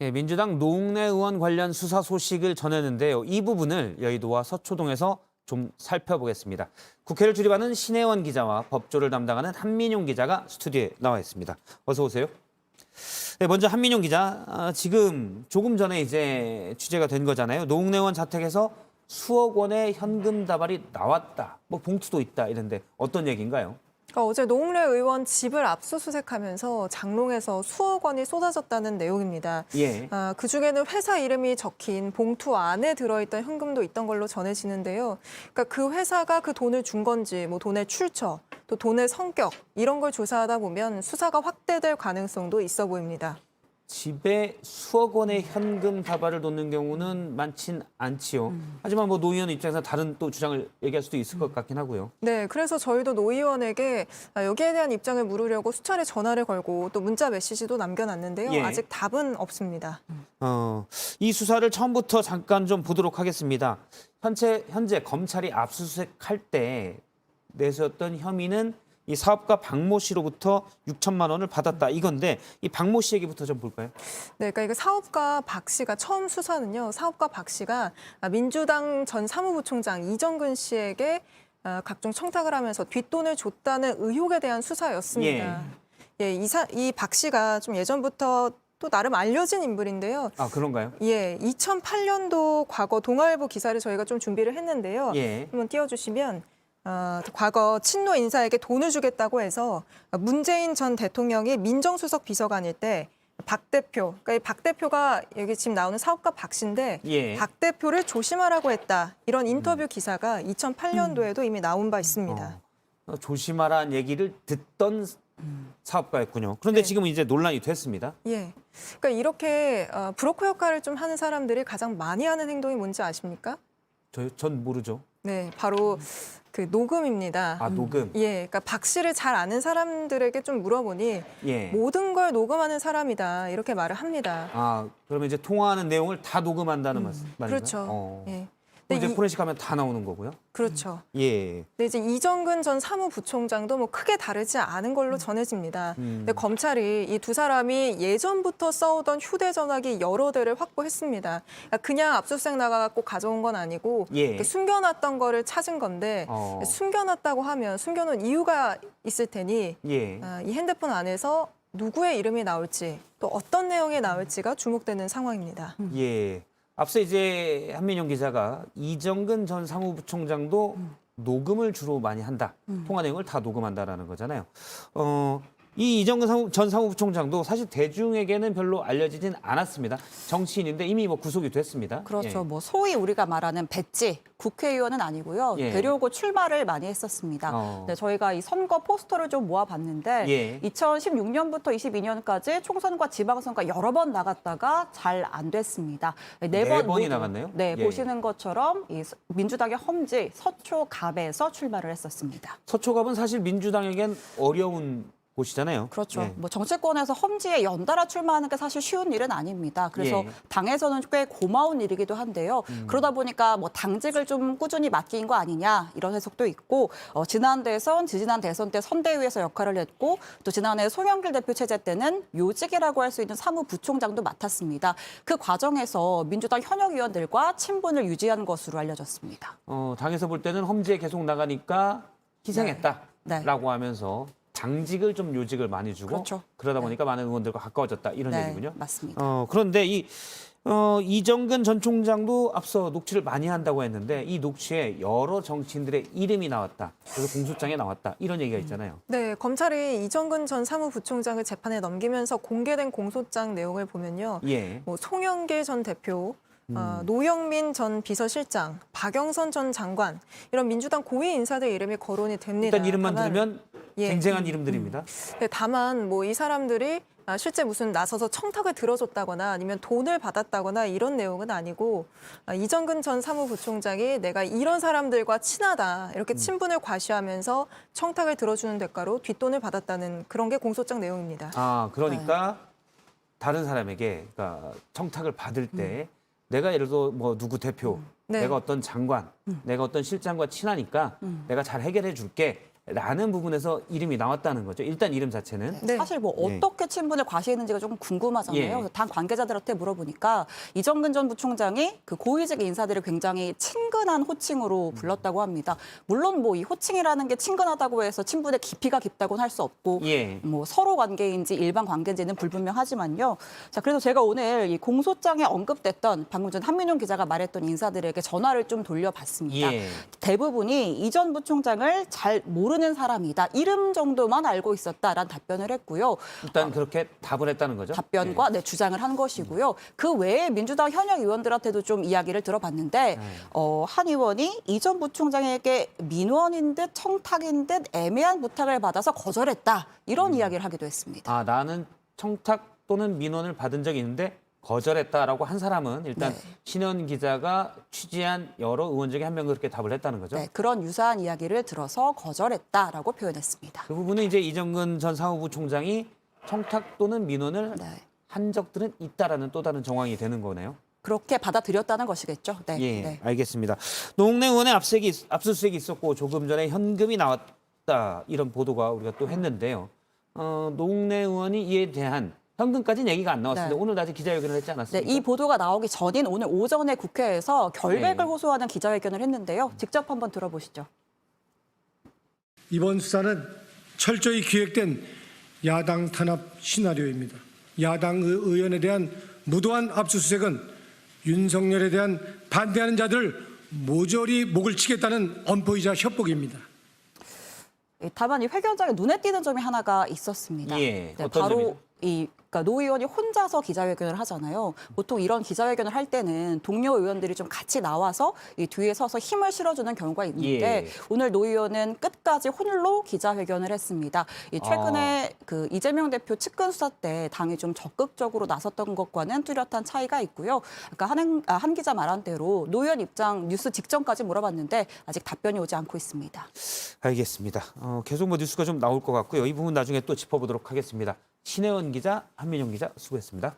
예, 민주당 노웅래 의원 관련 수사 소식을 전했는데요. 이 부분을 여의도와 서초동에서 좀 살펴보겠습니다. 국회를 출입하는 신혜원 기자와 법조를 담당하는 한민용 기자가 스튜디오에 나와 있습니다. 어서 오세요. 네, 먼저 한민용 기자, 지금 조금 전에 이제 취재가 된 거잖아요. 노웅래 의원 자택에서 수억 원의 현금 다발이 나왔다. 뭐 봉투도 있다 이런데 어떤 얘기인가요? 어제 노웅래 의원 집을 압수수색하면서 장롱에서 수억 원이 쏟아졌다는 내용입니다. 예. 그중에는 회사 이름이 적힌 봉투 안에 들어있던 현금도 있던 걸로 전해지는데요. 그러니까 그 회사가 그 돈을 준 건지, 뭐 돈의 출처, 또 돈의 성격 이런 걸 조사하다 보면 수사가 확대될 가능성도 있어 보입니다. 집에 수억 원의 현금 다발을 놓는 경우는 많진 않지요. 하지만 뭐 노 의원 입장에서 다른 또 주장을 얘기할 수도 있을 것 같긴 하고요. 네, 그래서 저희도 노 의원에게 여기에 대한 입장을 물으려고 수차례 전화를 걸고 또 문자 메시지도 남겨놨는데요. 예. 아직 답은 없습니다. 이 수사를 처음부터 잠깐 좀 보도록 하겠습니다. 현재 검찰이 압수수색할 때 내세웠던 혐의는 이 사업가 박모 씨로부터 6천만 원을 받았다 이건데 이 박모 씨 얘기부터 좀 볼까요? 네, 그러니까 이거 사업가 박 씨가 처음 수사는요. 사업가 박 씨가 민주당 전 사무부총장 이정근 씨에게 각종 청탁을 하면서 뒷돈을 줬다는 의혹에 대한 수사였습니다. 이 박 씨가 좀 예전부터 또 나름 알려진 인물인데요. 아, 그런가요? 예, 2008년도 과거 동아일보 기사를 저희가 좀 준비를 했는데요. 예. 한번 띄워주시면 과거 친노 인사에게 돈을 주겠다고 해서 문재인 전 대통령이 민정수석 비서관일 때 박 대표, 그러니까 이 박 대표가 여기 지금 나오는 사업가 박 씨인데 예. 박 대표를 조심하라고 했다. 이런 인터뷰 기사가 2008년도에도 이미 나온 바 있습니다. 조심하라는 얘기를 듣던 사업가였군요. 그런데 네. 지금 이제 논란이 됐습니다. 예, 그러니까 이렇게 브로커 역할을 좀 하는 사람들이 가장 많이 하는 행동이 뭔지 아십니까? 전 모르죠. 네, 바로 그 녹음입니다. 아, 녹음. 예, 그러니까 박 씨를 잘 아는 사람들에게 좀 물어보니 예. 모든 걸 녹음하는 사람이다 이렇게 말을 합니다. 아, 그러면 이제 통화하는 내용을 다 녹음한다는 말인가요? 그렇죠. 예. 그럼 이제 근데 포렌식 하면 다 나오는 거고요? 그렇죠. 예. 근데 이제 이정근 전 사무부총장도 뭐 크게 다르지 않은 걸로 전해집니다. 근데 검찰이 이 두 사람이 예전부터 써오던 휴대전화기 여러 대를 확보했습니다. 그러니까 그냥 압수수색 나가갖고 가져온 건 아니고 예. 이렇게 숨겨놨던 거를 찾은 건데 숨겨놨다고 하면 숨겨놓은 이유가 있을 테니 예. 이 핸드폰 안에서 누구의 이름이 나올지 또 어떤 내용이 나올지가 주목되는 상황입니다. 예. 앞서 이제 한민용 기자가 이정근 전 사무부총장도 녹음을 주로 많이 한다. 통화 내용을 다 녹음한다라는 거잖아요. 이 이정근 전 사무부총장도 사실 대중에게는 별로 알려지진 않았습니다. 정치인인데 이미 뭐 구속이 됐습니다. 그렇죠. 예. 뭐 소위 우리가 말하는 배지 국회의원은 아니고요. 예. 데려오고 출마를 많이 했었습니다. 네, 저희가 이 선거 포스터를 좀 모아봤는데 예. 2016년부터 22년까지 총선과 지방선거 여러 번 나갔다가 잘 안 됐습니다. 네 번 번이 모두, 나갔네요? 네, 예. 보시는 것처럼 이 민주당의 험지 서초갑에서 출마를 했었습니다. 서초갑은 사실 민주당에겐 어려운 곳이잖아요. 그렇죠. 예. 뭐 정치권에서 험지에 연달아 출마하는 게 사실 쉬운 일은 아닙니다. 그래서 예. 당에서는 꽤 고마운 일이기도 한데요. 그러다 보니까 뭐 당직을 좀 꾸준히 맡긴 거 아니냐 이런 해석도 있고 지난 대선, 지지난 대선 때 선대위에서 역할을 했고 또 지난해 송영길 대표 체제 때는 요직이라고 할 수 있는 사무부총장도 맡았습니다. 그 과정에서 민주당 현역 의원들과 친분을 유지한 것으로 알려졌습니다. 당에서 볼 때는 험지에 계속 나가니까 희생했다라고 네. 하면서 당직을 좀 요직을 많이 주고 그렇죠. 그러다 보니까 많은 의원들과 가까워졌다 이런 네, 얘기군요. 맞습니다. 그런데 이정근 전 총장도 앞서 녹취를 많이 한다고 했는데 이 녹취에 여러 정치인들의 이름이 나왔다. 그래서 공소장에 나왔다. 이런 얘기가 있잖아요. 네, 검찰이 이정근 전 사무부총장을 재판에 넘기면서 공개된 공소장 내용을 보면요. 예. 뭐 송영길 전 대표, 노영민 전 비서실장, 박영선 전 장관 이런 민주당 고위 인사들 이름이 거론이 됩니다. 일단 이름만 다만, 들으면 예. 쟁쟁한 이름들입니다. 네, 다만 뭐 이 사람들이 실제 무슨 나서서 청탁을 들어줬다거나 아니면 돈을 받았다거나 이런 내용은 아니고 이정근 전 사무부총장이 내가 이런 사람들과 친하다 이렇게 친분을 과시하면서 청탁을 들어주는 대가로 뒷돈을 받았다는 그런 게 공소장 내용입니다. 그러니까 다른 사람에게 그러니까 청탁을 받을 때 내가 예를 들어 뭐 누구 대표, 네. 내가 어떤 장관, 내가 어떤 실장과 친하니까 내가 잘 해결해 줄게. 라는 부분에서 이름이 나왔다는 거죠. 일단 이름 자체는. 네. 사실 뭐 예. 어떻게 친분을 과시했는지가 조금 궁금하잖아요. 예. 그래서 당 관계자들한테 물어보니까 이정근 전 부총장이 그 고위직 인사들을 굉장히 친근한 호칭으로 불렀다고 합니다. 물론 뭐 이 호칭이라는 게 친근하다고 해서 친분의 깊이가 깊다고는 할 수 없고 예. 뭐 서로 관계인지 일반 관계인지는 불분명하지만요. 자, 그래서 제가 오늘 이 공소장에 언급됐던 방금 전 한민용 기자가 말했던 인사들에게 전화를 좀 돌려봤습니다. 예. 대부분이 이 전 부총장을 잘 모르는 사람이다. 이름 정도만 알고 있었다라는 답변을 했고요. 일단 그렇게 답을 했다는 거죠. 답변과 네, 주장을 한 것이고요. 그 외에 민주당 현역 의원들한테도 좀 이야기를 들어봤는데 한 의원이 이 전 부총장에게 민원인 듯 청탁인 듯 애매한 부탁을 받아서 거절했다. 이런 이야기를 하기도 했습니다. 아, 나는 청탁 또는 민원을 받은 적이 있는데 거절했다라고 한 사람은 일단 네. 신혜원 기자가 취재한 여러 의원 중에 한 명 그렇게 답을 했다는 거죠. 네, 그런 유사한 이야기를 들어서 거절했다라고 표현했습니다. 그 부분은 이제 이정근 전 사무부 총장이 청탁 또는 민원을 네. 한 적들은 있다라는 또 다른 정황이 되는 거네요. 그렇게 받아들였다는 것이겠죠. 네. 예, 네. 알겠습니다. 노웅래 의원의 압수수색이 있었고 조금 전에 현금이 나왔다 이런 보도가 우리가 또 했는데요. 노웅래 의원이 이에 대한 현금까지는 얘기가 안 나왔습니다. 네. 오늘 아직 기자회견을 했지 네, 않았습니까? 이 보도가 나오기 전인 오늘 오전에 국회에서 결백을 네. 호소하는 기자회견을 했는데요. 직접 한번 들어보시죠. 이번 수사는 철저히 기획된 야당 탄압 시나리오입니다. 야당 의원에 대한 무도한 압수수색은 윤석열에 대한 반대하는 자들을 모조리 목을 치겠다는 엄포이자 협박입니다. 다만 이 회견장에 눈에 띄는 점이 하나가 있었습니다. 예, 네, 어떤 바로 점이죠? 그러니까 노 의원이 혼자서 기자회견을 하잖아요. 보통 이런 기자회견을 할 때는 동료 의원들이 좀 같이 나와서 이 뒤에 서서 힘을 실어주는 경우가 있는데 예. 오늘 노 의원은 끝까지 홀로 기자회견을 했습니다. 이 최근에 그 이재명 대표 측근 수사 때 당이 좀 적극적으로 나섰던 것과는 뚜렷한 차이가 있고요. 아까 한 기자 말한 대로 노 의원 입장 뉴스 직전까지 물어봤는데 아직 답변이 오지 않고 있습니다. 알겠습니다. 계속 뭐 뉴스가 좀 나올 것 같고요. 이 부분 나중에 또 짚어보도록 하겠습니다. 신혜원 기자, 한민용 기자 수고했습니다.